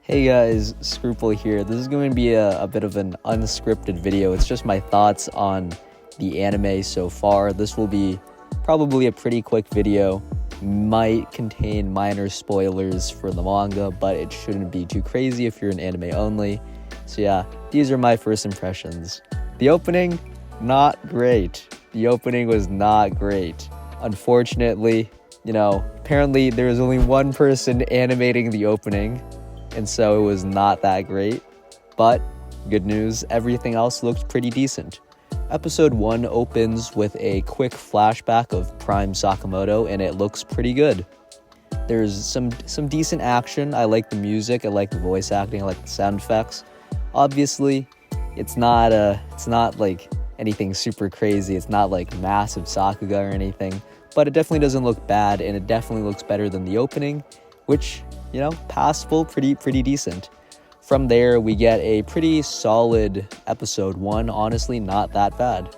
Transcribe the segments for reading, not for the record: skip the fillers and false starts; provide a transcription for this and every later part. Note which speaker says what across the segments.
Speaker 1: Hey guys, Scruple here. This is going to be a bit of an unscripted video. It's just my thoughts on the anime so far. This will be probably a pretty quick video. Might contain minor spoilers for the manga, but it shouldn't be too crazy if you're an anime only. So yeah, these are my first impressions. The opening, not great. The opening was not great. Unfortunately, apparently there was only one person animating the opening, and so it was not that great. But good news, everything else looked pretty decent. Episode 1 opens with a quick flashback of Prime Sakamoto, and it looks pretty good. There's some decent action. I like the music, I like the voice acting, I like the sound effects. Obviously, it's not like anything super crazy. It's not like massive Sakuga or anything, but it definitely doesn't look bad, and it definitely looks better than the opening, which, passable, pretty decent. From there, we get a pretty solid episode 1, honestly, not that bad.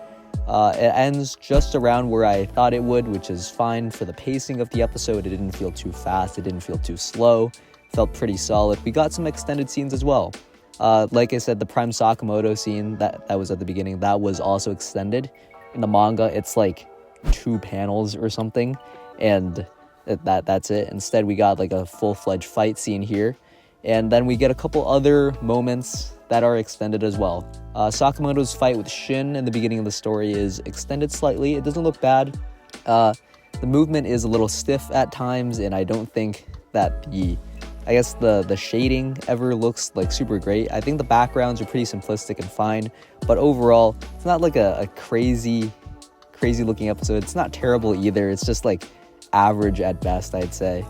Speaker 1: It ends just around where I thought it would, which is fine for the pacing of the episode. It didn't feel too fast, it didn't feel too slow, felt pretty solid. We got some extended scenes as well. Like I said, the Prime Sakamoto scene that was at the beginning, that was also extended. In the manga, it's like 2 panels or something, and that's it. Instead, we got like a full-fledged fight scene here, and then we get a couple other moments that are extended as well. Sakamoto's fight with Shin in the beginning of the story is extended slightly. It doesn't look bad. The movement is a little stiff at times, and I don't think that the shading ever looks like super great. I think the backgrounds are pretty simplistic and fine, but overall, it's not like a crazy looking episode. It's not terrible either. It's just like average at best, I'd say.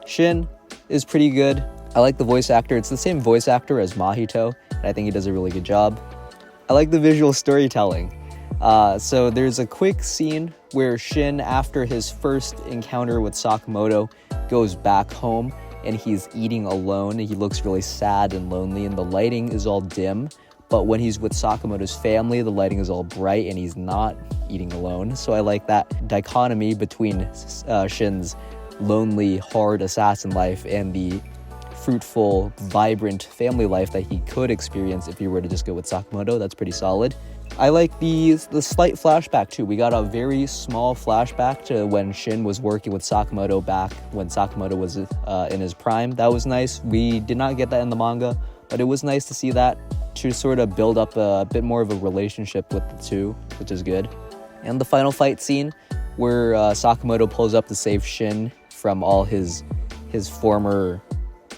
Speaker 1: Shin is pretty good. I like the voice actor. It's the same voice actor as Mahito, and I think he does a really good job. I like the visual storytelling. So there's a quick scene where Shin, after his first encounter with Sakamoto, goes back home and he's eating alone. He looks really sad and lonely, and the lighting is all dim. But when he's with Sakamoto's family, the lighting is all bright and he's not eating alone. So I like that dichotomy between Shin's lonely, hard assassin life and the fruitful, vibrant family life that he could experience if he were to just go with Sakamoto. That's pretty solid. I like the slight flashback too. We got a very small flashback to when Shin was working with Sakamoto back when Sakamoto was in his prime. That was nice. We did not get that in the manga, but it was nice to see that, to sort of build up a bit more of a relationship with the two, which is good. And the final fight scene where Sakamoto pulls up to save Shin from all his former,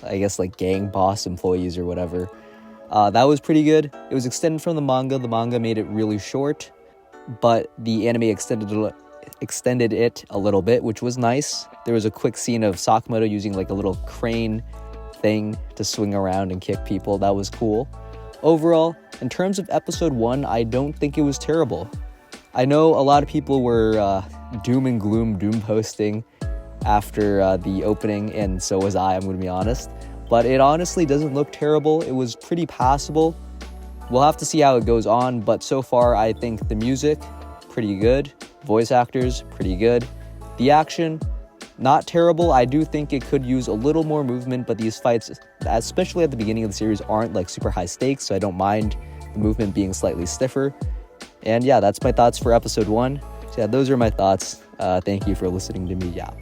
Speaker 1: like gang boss employees or whatever. That was pretty good. It was extended from the manga. The manga made it really short, but the anime extended it a little bit, which was nice. There was a quick scene of Sakamoto using like a little crane thing to swing around and kick people. That was cool. Overall, in terms of episode 1, I don't think it was terrible. I know a lot of people were doom and gloom doom posting after the opening, and so was I'm going to be honest. But it honestly doesn't look terrible. It was pretty passable. We'll have to see how it goes on, but so far I think the music, pretty good. Voice actors, pretty good. The action, not terrible. I do think it could use a little more movement, but these fights, especially at the beginning of the series, aren't like super high stakes, so I don't mind the movement being slightly stiffer. And yeah, that's my thoughts for episode 1. So yeah, those are my thoughts. Thank you for listening to me yap.